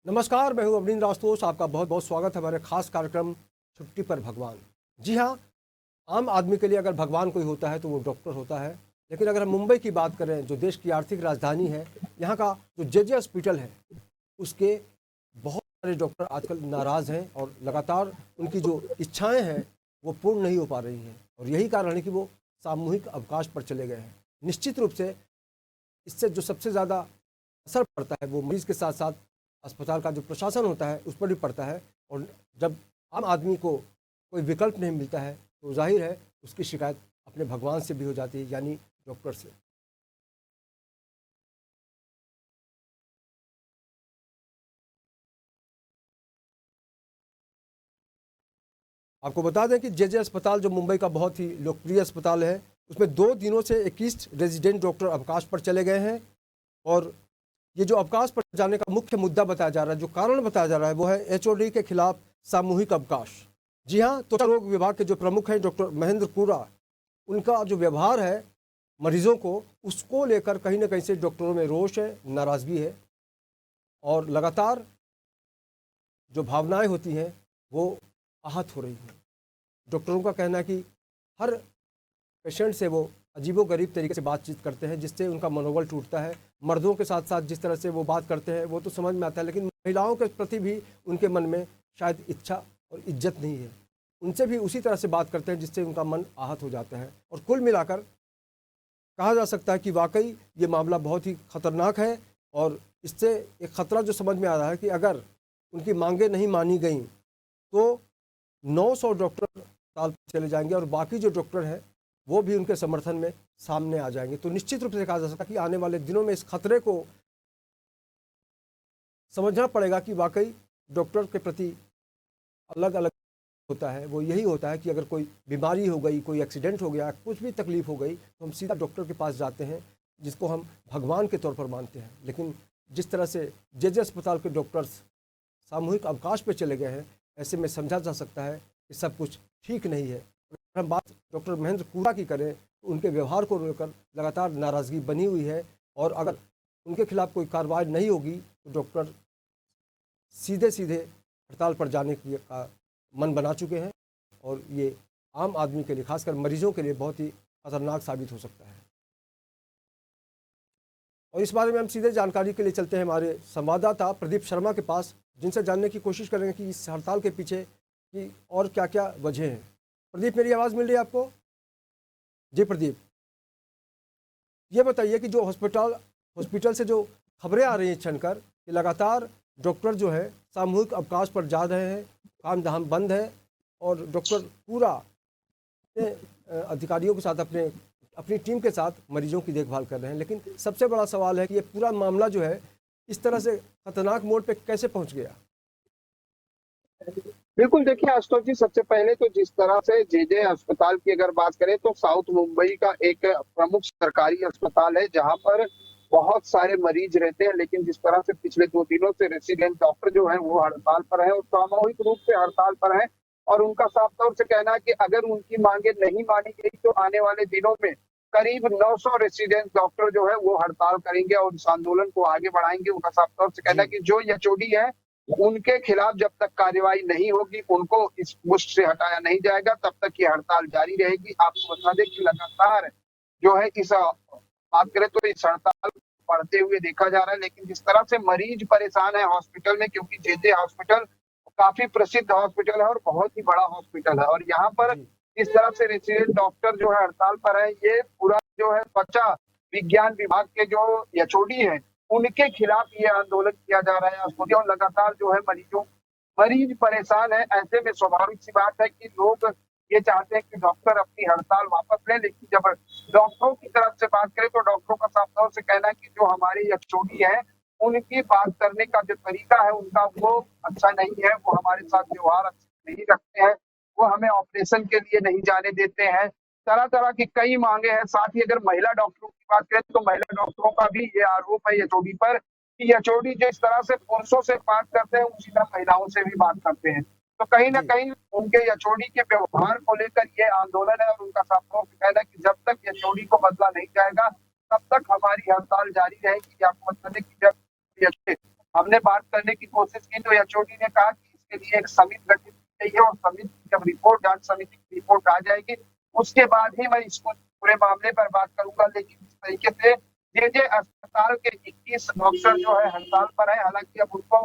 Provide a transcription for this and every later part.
नमस्कार, मैं हूं अवनींद्र राजतोष। आपका बहुत बहुत स्वागत है हमारे खास कार्यक्रम छुट्टी पर भगवान। जी हाँ, आम आदमी के लिए अगर भगवान कोई होता है तो वो डॉक्टर होता है। लेकिन अगर हम मुंबई की बात करें, जो देश की आर्थिक राजधानी है, यहाँ का जो जे हॉस्पिटल है, उसके बहुत सारे डॉक्टर आजकल नाराज़ हैं और लगातार उनकी जो इच्छाएं हैं वो पूर्ण नहीं हो पा रही हैं। और यही कारण है कि वो सामूहिक अवकाश पर चले गए हैं। निश्चित रूप से इससे जो सबसे ज़्यादा असर पड़ता है वो मरीज़ के साथ साथ अस्पताल का जो प्रशासन होता है उस पर भी पड़ता है। और जब आम आदमी को कोई विकल्प नहीं मिलता है तो जाहिर है उसकी शिकायत अपने भगवान से भी हो जाती है, यानी डॉक्टर से। आपको बता दें कि जे अस्पताल जो मुंबई का बहुत ही लोकप्रिय अस्पताल है, उसमें 2 दिनों से 21 रेजिडेंट डॉक्टर अवकाश पर चले गए हैं। और ये जो अवकाश पर जाने का मुख्य मुद्दा बताया जा रहा है, जो कारण बताया जा रहा है, वो है एचओडी के खिलाफ सामूहिक अवकाश। जी हाँ, त्वचा रोग विभाग के जो प्रमुख हैं डॉक्टर महेंद्र कुरा, उनका जो व्यवहार है मरीजों को, उसको लेकर कहीं ना कहीं से डॉक्टरों में रोष है, नाराज़गी है। और लगातार जो भावनाएं होती हैं वो आहत हो रही हैं। डॉक्टरों का कहना है कि हर पेशेंट से वो अजीबोगरीब तरीके से बातचीत करते हैं, जिससे उनका मनोबल टूटता है। मर्दों के साथ साथ जिस तरह से वो बात करते हैं वो तो समझ में आता है, लेकिन महिलाओं के प्रति भी उनके मन में शायद इच्छा और इज्जत नहीं है। उनसे भी उसी तरह से बात करते हैं जिससे उनका मन आहत हो जाता है। और कुल मिलाकर कहा जा सकता है कि वाकई ये मामला बहुत ही खतरनाक है। और इससे एक ख़तरा जो समझ में आ रहा है कि अगर उनकी मांगें नहीं मानी गई तो 900 डॉक्टर अस्पताल पर चले जाएंगे और बाकी जो डॉक्टर हैं वो भी उनके समर्थन में सामने आ जाएंगे। तो निश्चित रूप से कहा जा सकता है कि आने वाले दिनों में इस खतरे को समझना पड़ेगा कि वाकई डॉक्टर के प्रति अलग अलग होता है। वो यही होता है कि अगर कोई बीमारी हो गई, कोई एक्सीडेंट हो गया, कुछ भी तकलीफ हो गई तो हम सीधा डॉक्टर के पास जाते हैं, जिसको हम भगवान के तौर पर मानते हैं। लेकिन जिस तरह से जे अस्पताल के डॉक्टर्स सामूहिक अवकाश पे चले गए हैं, ऐसे में समझा जा सकता है कि सब कुछ ठीक नहीं है। अगर हम बात डॉक्टर महेंद्र कुरा की करें तो उनके व्यवहार को लेकर लगातार नाराज़गी बनी हुई है। और अगर उनके खिलाफ कोई कार्रवाई नहीं होगी तो डॉक्टर सीधे सीधे हड़ताल पर जाने की का मन बना चुके हैं। और ये आम आदमी के लिए, खासकर मरीजों के लिए, बहुत ही खतरनाक साबित हो सकता है। और इस बारे में हम सीधे जानकारी के लिए चलते हैं हमारे संवाददाता प्रदीप शर्मा के पास, जिनसे जानने की कोशिश करेंगे कि इस हड़ताल के पीछे की और क्या क्या वजह हैं। प्रदीप, मेरी आवाज़ मिल रही है आपको? जी प्रदीप, ये बताइए कि जो हॉस्पिटल से जो खबरें आ रही हैं छनकर कि लगातार डॉक्टर जो है सामूहिक अवकाश पर जा रहे हैं, काम धाम बंद है, और डॉक्टर पूरा अधिकारियों के साथ अपनी टीम के साथ मरीजों की देखभाल कर रहे हैं। लेकिन सबसे बड़ा सवाल है कि ये पूरा मामला जो है इस तरह से खतरनाक मोड़ पे कैसे पहुंच गया? बिल्कुल, देखिए आशुतोष जी, सबसे पहले तो जिस तरह से जे अस्पताल की अगर बात करें तो साउथ मुंबई का एक प्रमुख सरकारी अस्पताल है जहां पर बहुत सारे मरीज रहते हैं। लेकिन जिस तरह से पिछले 2 दिनों से रेसिडेंट डॉक्टर जो हैं वो हड़ताल पर हैं और सामूहिक रूप से हड़ताल पर हैं। और उनका साफ तौर से कहना है कि अगर उनकी मांगे नहीं मानी गई तो आने वाले दिनों में करीब 900 रेसिडेंट डॉक्टर जो है वो हड़ताल करेंगे और इस आंदोलन को आगे बढ़ाएंगे। उनका साफ तौर से कहना है जी कि जो एचओडी है उनके खिलाफ जब तक कार्रवाई नहीं होगी, उनको इस पोस्ट से हटाया नहीं जाएगा, तब तक ये हड़ताल जारी रहेगी। आपको बता दें कि लगातार जो है इस बात करें तो इस हड़ताल को बढ़ते हुए देखा जा रहा है। लेकिन जिस तरह से मरीज परेशान है हॉस्पिटल में, क्योंकि जे हॉस्पिटल काफ़ी प्रसिद्ध हॉस्पिटल है और बहुत ही बड़ा हॉस्पिटल है, और यहाँ पर जी इस तरह से रेसिडेंट डॉक्टर जो है हड़ताल पर है, ये पूरा जो है त्वचा विज्ञान विभाग के जो एचओडी हैं, उनके खिलाफ ये आंदोलन किया जा रहा है। और लगातार जो है मरीज परेशान है। ऐसे में स्वाभाविक सी बात है कि लोग ये चाहते हैं कि डॉक्टर अपनी हड़ताल वापस लें। लेकिन जब डॉक्टरों की तरफ से बात करें तो डॉक्टरों का साफ तौर से कहना है कि जो हमारे एचओडी है उनकी बात करने का जो तरीका है उनका वो अच्छा नहीं है, वो हमारे साथ व्यवहार अच्छा नहीं रखते हैं, वो हमें ऑपरेशन के लिए नहीं जाने देते हैं। तरह तरह की कई मांगे हैं। साथ ही अगर महिला डॉक्टरों की बात करें तो महिला डॉक्टरों का भी ये आरोप है एचओडी पर कि एचओडी जिस तरह से पुरुषों से बात करते हैं उसी तरह महिलाओं से भी बात करते हैं। तो कहीं ना जी कहीं उनके एचओडी के व्यवहार को लेकर ये आंदोलन है। और उनका साफ तौर से कहना है कि जब तक एचओडी को बदला नहीं जाएगा तब तक हमारी हड़ताल जारी रहेगी। आपको बता दें कि जब हमने बात करने की कोशिश की तो एचओडी ने कहा कि इसके लिए एक समिति गठित की गई है और समिति जब रिपोर्ट जांच समिति की रिपोर्ट आ जाएगी उसके बाद ही मैं इसको पूरे मामले पर बात करूंगा। लेकिन इस तरीके से जे अस्पताल के 21 डॉक्टर जो है हड़ताल पर है। हालांकि अब उनको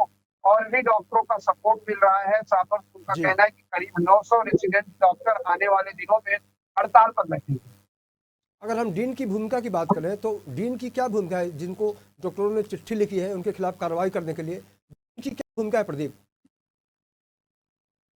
और भी डॉक्टरों का सपोर्ट मिल रहा है। साथ और उनका जी। कहना है कि करीब 900 रेसिडेंट डॉक्टर आने वाले दिनों में हड़ताल पर बैठेंगे। अगर हम डीन की भूमिका की बात करें तो डीन की क्या भूमिका है, जिनको डॉक्टरों ने चिट्ठी लिखी है उनके खिलाफ कार्रवाई करने के लिए डीन की क्या भूमिका है प्रदीप?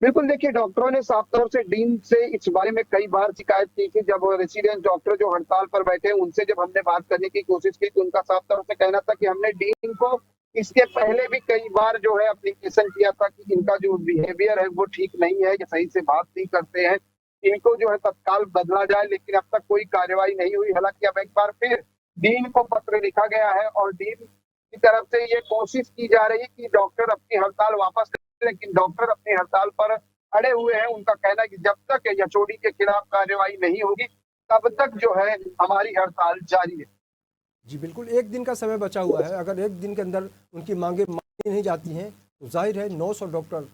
बिल्कुल, देखिए डॉक्टरों ने साफ तौर से डीन से इस बारे में कई बार शिकायत की थी। जब रेसिडेंट डॉक्टर जो हड़ताल पर बैठे उनसे जब हमने बात करने की कोशिश की तो उनका साफ तौर से कहना था कि हमने डीन को इसके पहले भी कई बार जो है एप्लीकेशन किया था कि इनका जो बिहेवियर है वो ठीक नहीं है, ये सही से बात नहीं करते हैं, इनको जो है तत्काल बदला जाए। लेकिन अब तक कोई कार्रवाई नहीं हुई। हालांकि अब एक बार फिर डीन को पत्र लिखा गया है और डीन की तरफ से ये कोशिश की जा रही है कि डॉक्टर अपनी हड़ताल वापस लें। लेकिन डॉक्टर अपनी हड़ताल पर अड़े हुए हैं। उनका कहना है कि जब तक एचओडी के खिलाफ कार्रवाई नहीं होगी तब तक जो है हमारी हड़ताल जारी है। जी बिल्कुल, एक दिन का समय बचा हुआ है। अगर एक दिन के अंदर उनकी मांगे मानी नहीं जाती हैं तो जाहिर है 900 डॉक्टर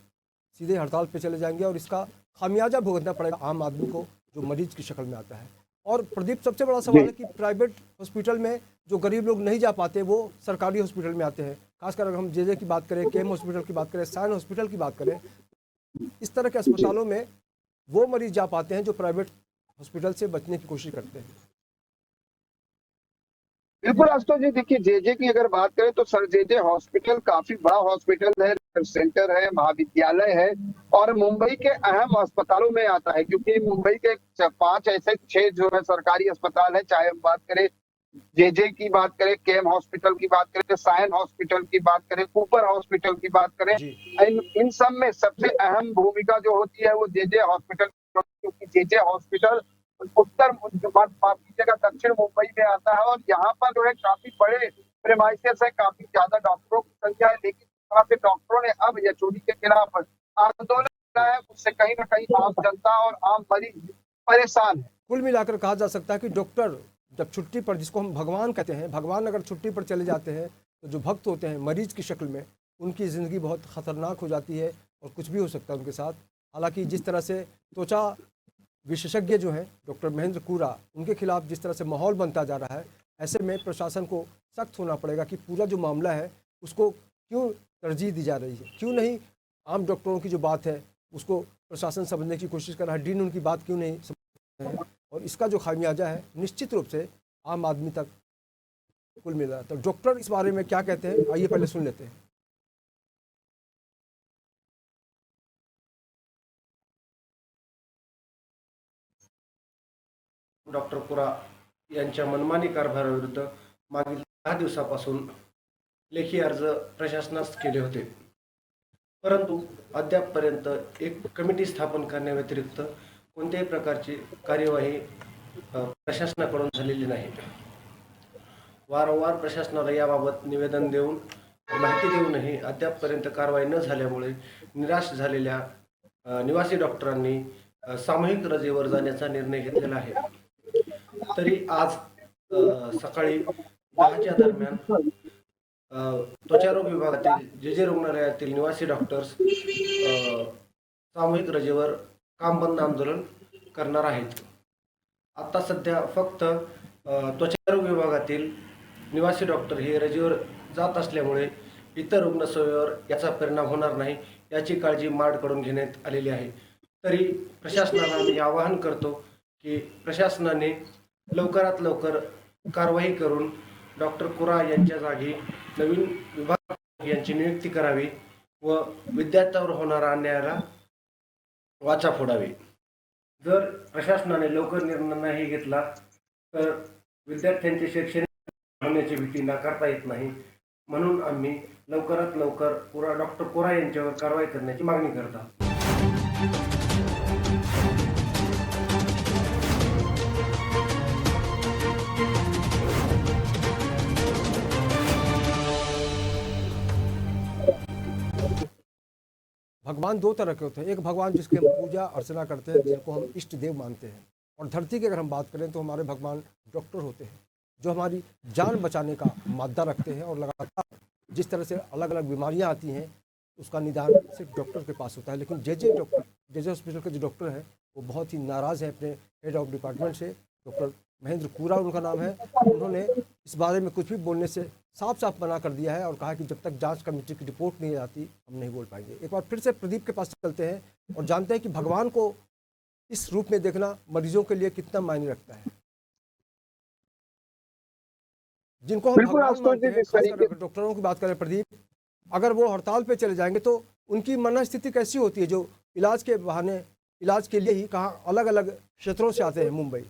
सीधे हड़ताल पे चले जाएंगे और इसका खामियाजा भुगतना पड़ेगा आम आदमी को जो मरीज की शक्ल में आता है। और प्रदीप, सबसे बड़ा सवाल है कि प्राइवेट हॉस्पिटल में जो गरीब लोग नहीं जा पाते वो सरकारी हॉस्पिटल में आते हैं। खासकर अगर हम जे की बात करें, केम हॉस्पिटल की बात करें, साइन हॉस्पिटल की बात करें, इस तरह के अस्पतालों में वो मरीज जा पाते हैं जो प्राइवेट हॉस्पिटल से बचने की कोशिश करते हैं। बिल्कुल आशुतोष जी, देखिए जे की अगर बात करें तो सर जे हॉस्पिटल काफी बड़ा हॉस्पिटल है, सेंटर है, महाविद्यालय है और मुंबई के अहम अस्पतालों में आता है। क्योंकि मुंबई के 5 ऐसे 6 जो है सरकारी अस्पताल है, चाहे हम बात करें जे की बात करें, केम हॉस्पिटल की बात करें, साइन हॉस्पिटल की बात करें, कूपर हॉस्पिटल की बात करें, इन सब में सबसे अहम भूमिका जो होती है वो जे हॉस्पिटल। क्योंकि जे हॉस्पिटल उत्तर माफ कीजिएगा दक्षिण मुंबई में आता है और यहाँ पर जो है काफी बड़े प्रेमाइसेस है, काफी ज्यादा डॉक्टरों की संख्या है। लेकिन वहाँ पे डॉक्टरों ने अब एचओडी के खिलाफ आंदोलन किया है, उससे कहीं ना कहीं आम जनता और आम मरीज परेशान है। कुल मिलाकर कहा जा सकता है कि डॉक्टर जब छुट्टी पर, जिसको हम भगवान कहते हैं, भगवान अगर छुट्टी पर चले जाते हैं तो जो भक्त होते हैं मरीज की शक्ल में, उनकी ज़िंदगी बहुत ख़तरनाक हो जाती है और कुछ भी हो सकता है उनके साथ। हालांकि जिस तरह से त्वचा विशेषज्ञ जो हैं डॉक्टर महेंद्र कूरा, उनके खिलाफ जिस तरह से माहौल बनता जा रहा है, ऐसे में प्रशासन को सख्त होना पड़ेगा कि पूरा जो मामला है उसको क्यों तरजीह दी जा रही है, क्यों नहीं आम डॉक्टरों की जो बात है उसको प्रशासन समझने की कोशिश कर रहा है, डीन उनकी बात क्यों नहीं समझ रहे हैं। और इसका जो खामियाजा है निश्चित रूप से आम आदमी तक कुल मिल रहा है। तो डॉक्टर इस बारे में क्या कहते हैं, आइए पहले सुन लेते हैं। डॉक्टर कुरा यांच्या मनमानी कारभाराविरुद्ध मागील 10 दिवसापासून लेखी अर्ज प्रशासनास केले होते, परंतु अद्यापपर्यंत एक कमिटी स्थापन करण्याव्यतिरिक्त कोणत्याही प्रकारची कार्यवाही प्रशासनाकडून झालेली नाही। वारंवार प्रशासनाला याबाबत निवेदन देऊन माहिती देऊनही अद्यापपर्यंत कारवाई न झाल्यामुळे निराश झालेल्या निवासी डॉक्टरांनी सामूहिक रजेवर जाण्याचा निर्णय घेतलेला आहे। तरी आज सकाळी 10च्या दरम्यान त्वचारोग विभागातील जे रुग्णालयातील निवासी डॉक्टर्स सामूहिक रजेवर काम बंद आंदोलन करणार आहेत। आता सध्या फक्त त्वचारोग विभागातील निवासी डॉक्टर हे रजेवर जात असल्यामुळे इतर रुग्णसेवेवर याचा परिणाम होणार नाही याची काळजी मार्डकडून घेण्यात आलेली आहे। तरी प्रशासनाला मी आवाहन करतो की प्रशासनाने लवकरात लवकर कारवाई करून डॉक्टर कुरा यांच्या जागी नवीन विभाग यांची नियुक्ती करावी व विद्यार्थ्यांवर होणारा अन्यायाला वाचा फोडावी। जर प्रशासनाने लवकर निर्णय नाही घेतला तर विद्यार्थ्यांचे शैक्षणिक होण्याची भीती नाकारता येत नाही। म्हणून आम्ही लवकरात लवकर डॉक्टर कुरा यांच्यावर कारवाई करण्याची मागणी करत आहोत। भगवान दो तरह के होते हैं, एक भगवान जिसकी हम पूजा अर्चना करते हैं, जिनको हम इष्ट देव मानते हैं, और धरती की अगर हम बात करें तो हमारे भगवान डॉक्टर होते हैं जो हमारी जान बचाने का मादा रखते हैं और लगातार जिस तरह से अलग अलग बीमारियां आती हैं उसका निदान सिर्फ डॉक्टर के पास होता है, लेकिन जे हॉस्पिटल के जो डॉक्टर हैं वो बहुत ही नाराज़ हैं अपने हेड ऑफ डिपार्टमेंट से। डॉक्टर महेंद्र कूरा उनका नाम है। उन्होंने इस बारे में कुछ भी बोलने से साफ साफ मना कर दिया है और कहा कि जब तक जांच कमेटी की रिपोर्ट नहीं आती हम नहीं बोल पाएंगे। एक बार फिर से प्रदीप के पास चलते हैं और जानते हैं कि भगवान को इस रूप में देखना मरीजों के लिए कितना मायने रखता है। जिनको हम बिल्कुल भगवान आशुतोष मानते जी, हैं, जिस खासकर तरीके अगर डॉक्टरों की बात करें प्रदीप, अगर वो हड़ताल पे चले जाएंगे तो उनकी मनस्थिति कैसी होती है, जो इलाज के बहाने इलाज के लिए ही कहाँ अलग अलग क्षेत्रों से आते हैं मुंबई।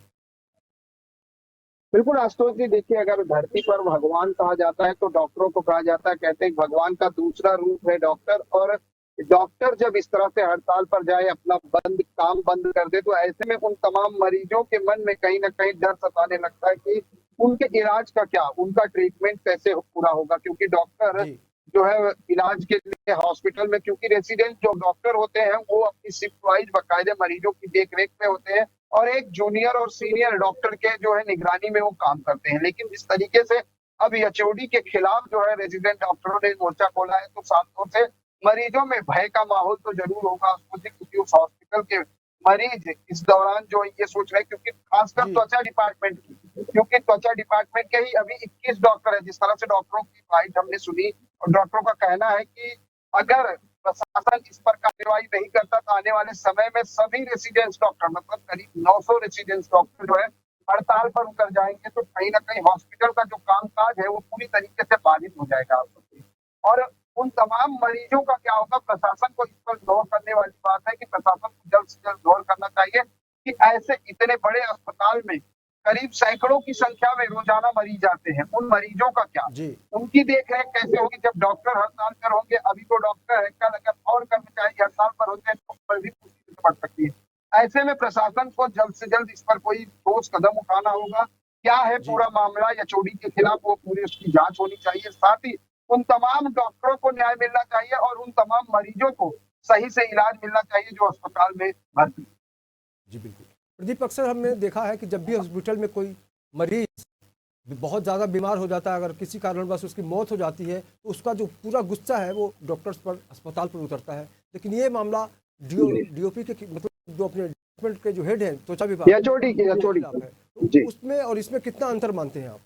बिल्कुल आशुतोष जी, देखिए अगर धरती पर भगवान कहा जाता है तो डॉक्टरों को कहा जाता है। कहते हैं कि भगवान का दूसरा रूप है डॉक्टर। और डॉक्टर जब इस तरह से हड़ताल पर जाए, अपना काम बंद कर दे, तो ऐसे में उन तमाम मरीजों के मन में कहीं ना कहीं डर सताने लगता है कि उनके इलाज का क्या, उनका ट्रीटमेंट कैसे पूरा होगा। क्योंकि डॉक्टर जी जो है इलाज के लिए हॉस्पिटल में, क्योंकि रेसिडेंट जो डॉक्टर होते हैं वो अपनी शिफ्ट वाइज बाकायदे मरीजों की देखरेख में होते हैं और एक जूनियर और सीनियर डॉक्टर के जो है निगरानी में वो काम करते हैं। लेकिन जिस तरीके से अब एचओडी के खिलाफ जो है रेजिडेंट डॉक्टरों ने मोर्चा खोला है, तो साफ तौर से मरीजों में भय का माहौल तो जरूर होगा उसको, क्योंकि उस हॉस्पिटल के मरीज इस दौरान जो ये सोच रहे हैं, क्योंकि खासकर जी त्वचा डिपार्टमेंट की, क्योंकि त्वचा डिपार्टमेंट के ही अभी 21 डॉक्टर है। जिस तरह से डॉक्टरों की बाइट हमने सुनी और डॉक्टरों का कहना है कि अगर प्रशासन इस पर कार्रवाई नहीं करता तो आने वाले समय में सभी रेसिडेंस डॉक्टर, मतलब करीब 900 रेसिडेंस डॉक्टर जो है हड़ताल पर उतर जाएंगे। तो कहीं ना कहीं हॉस्पिटल का जो कामकाज है वो पूरी तरीके से बाधित हो जाएगा। और उन तमाम मरीजों का क्या होगा, प्रशासन को इस पर गौर करने वाली बात है कि प्रशासन को जल्द से जल्द गौर करना चाहिए कि ऐसे इतने बड़े अस्पताल में करीब सैकड़ों की संख्या में रोजाना मरीज आते हैं, उन मरीजों का क्या, जी उनकी देखरेख कैसे होगी जब डॉक्टर हड़ताल पर होंगे। अभी तो डॉक्टर है, कल अगर और कर्मचारी हड़ताल पर होते हैं तो उस पर भी मुसीबत पड़ सकती है। ऐसे में प्रशासन को जल्द से जल्द इस पर कोई ठोस कदम उठाना होगा। क्या है जी पूरा मामला या चोरी के खिलाफ, वो पूरी उसकी जांच होनी चाहिए। साथ ही उन तमाम डॉक्टरों को न्याय मिलना चाहिए और उन तमाम मरीजों को सही से इलाज मिलना चाहिए जो अस्पताल में भर्ती। जी बिल्कुल प्रदीप, अक्सर हमने देखा है कि जब भी हॉस्पिटल में कोई मरीज बहुत ज़्यादा बीमार हो जाता है, अगर किसी कारणवश उसकी मौत हो जाती है तो उसका जो पूरा गुस्सा है वो डॉक्टर्स पर, अस्पताल पर उतरता है। लेकिन ये मामला डीओपी के मतलब जो अपने डिपार्टमेंट के जो हेड हैं त्वचा विभाग एचओडी की उनके एचओडी खिलाफ है, तो जी उसमें और इसमें कितना अंतर मानते हैं आप?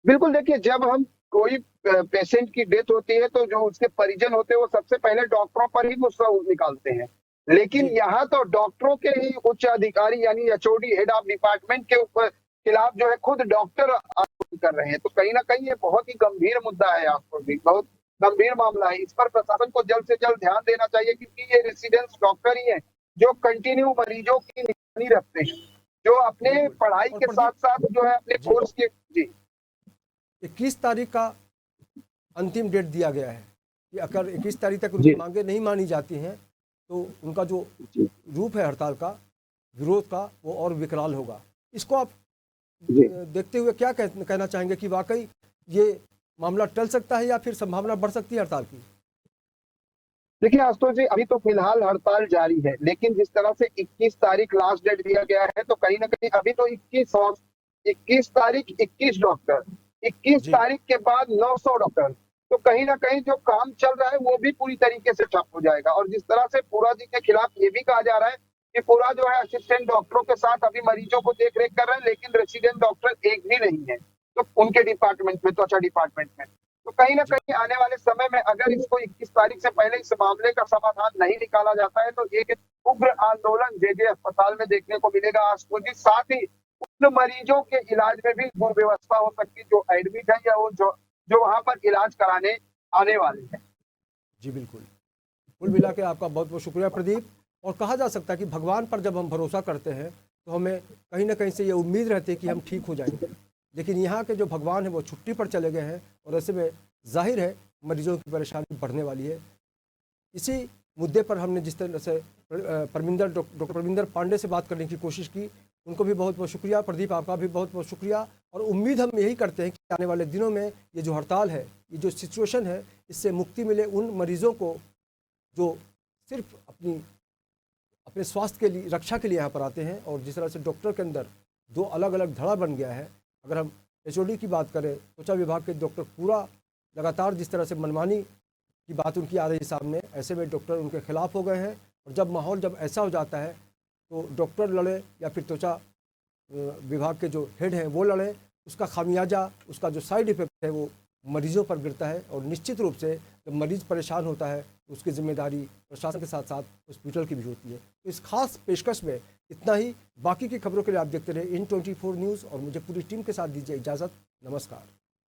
बिल्कुल, देखिए जब हम कोई पेशेंट की डेथ होती है तो जो उसके परिजन होते हैं वो सबसे पहले डॉक्टरों पर ही गुस्सा निकालते हैं। लेकिन जी यहाँ तो डॉक्टरों के ही उच्च अधिकारी यानी एचओडी हेड ऑफ डिपार्टमेंट के ऊपर खिलाफ जो है खुद डॉक्टर आंदोलन कर रहे हैं। तो कहीं ना कहीं ये बहुत ही गंभीर मुद्दा है, आपको भी बहुत गंभीर मामला है। इस पर प्रशासन को जल्द से जल्द ध्यान देना चाहिए, क्योंकि ये रेसिडेंस डॉक्टर ही है जो कंटिन्यू मरीजों की निगरानी रखते हैं, जो अपने बिल्कुल। पढ़ाई और के प्रदीप, साथ साथ जो है अपने जी कोर्स के जी 21 तारीख का अंतिम डेट दिया गया है कि अगर 21 तारीख तक उनकी जी मांगे नहीं मानी जाती हैं तो उनका जो जी रूप है हड़ताल का, विरोध का, वो और विकराल होगा। इसको आप जी देखते हुए क्या कहना चाहेंगे कि वाकई ये मामला टल सकता है या फिर संभावना बढ़ सकती है हड़ताल की? देखिए आशुतोष जी, अभी तो फिलहाल हड़ताल जारी है, लेकिन जिस तरह से 21 तारीख लास्ट डेट दिया गया है तो कहीं ना कहीं अभी तो 21 तारीख 21 डॉक्टर, 21 जी तारीख के बाद 900 डॉक्टर, तो कहीं ना कहीं जो काम चल रहा है वो भी पूरी तरीके से ठप हो जाएगा। और जिस तरह से पूरा जी के खिलाफ ये भी कहा जा रहा है कि पूरा जो है असिस्टेंट डॉक्टरों के साथ अभी मरीजों को देख रेख कर रहे हैं, लेकिन रेसिडेंट डॉक्टर एक भी नहीं है तो उनके डिपार्टमेंट में, त्वचा डिपार्टमेंट में। तो कहीं ना जी कहीं आने वाले समय में अगर इसको 21 तारीख से पहले इस मामले का समाधान नहीं निकाला जाता है तो एक उग्र आंदोलन जे अस्पताल में देखने को मिलेगा आशुतोष जी। साथ ही उन मरीजों के इलाज में भी दुर्व्यवस्था हो सकती है जो एडमिट है या वो जो वहां पर इलाज कराने आने वाले हैं। जी बिल्कुल। कुल मिला के आपका बहुत बहुत शुक्रिया प्रदीप। और कहा जा सकता है कि भगवान पर जब हम भरोसा करते हैं तो हमें कहीं ना कहीं से ये उम्मीद रहती है कि हम ठीक हो जाएंगे, लेकिन यहाँ के जो भगवान हैं वो छुट्टी पर चले गए हैं और ऐसे में जाहिर है मरीजों की परेशानी बढ़ने वाली है। इसी मुद्दे पर हमने जिस तरह से डॉक्टर परमिंदर पांडे से बात करने की कोशिश की, उनको भी बहुत बहुत शुक्रिया। प्रदीप, आपका भी बहुत बहुत शुक्रिया। और उम्मीद हम यही करते हैं कि आने वाले दिनों में ये जो हड़ताल है, ये जो सिचुएशन है, इससे मुक्ति मिले उन मरीज़ों को जो सिर्फ अपने स्वास्थ्य के लिए, रक्षा के लिए यहाँ पर आते हैं। और जिस तरह से डॉक्टर के अंदर दो अलग अलग धड़ा बन गया है, अगर हम एचओडी की बात करें, त्वचा विभाग के डॉक्टर पूरा लगातार जिस तरह से मनमानी की बात उनकी आ रही है सामने, ऐसे में डॉक्टर उनके खिलाफ हो गए हैं। और जब माहौल जब ऐसा हो जाता है तो डॉक्टर लड़े या फिर त्वचा विभाग के जो हेड हैं वो लड़े, उसका खामियाजा, उसका जो साइड इफेक्ट है वो मरीजों पर गिरता है। और निश्चित रूप से जब मरीज परेशान होता है तो उसकी जिम्मेदारी प्रशासन के साथ साथ हॉस्पिटल की भी होती है। तो इस खास पेशकश में इतना ही। बाकी की खबरों के लिए आप देखते रहे IN24 न्यूज़ और मुझे पूरी टीम के साथ दीजिए इजाज़त। नमस्कार।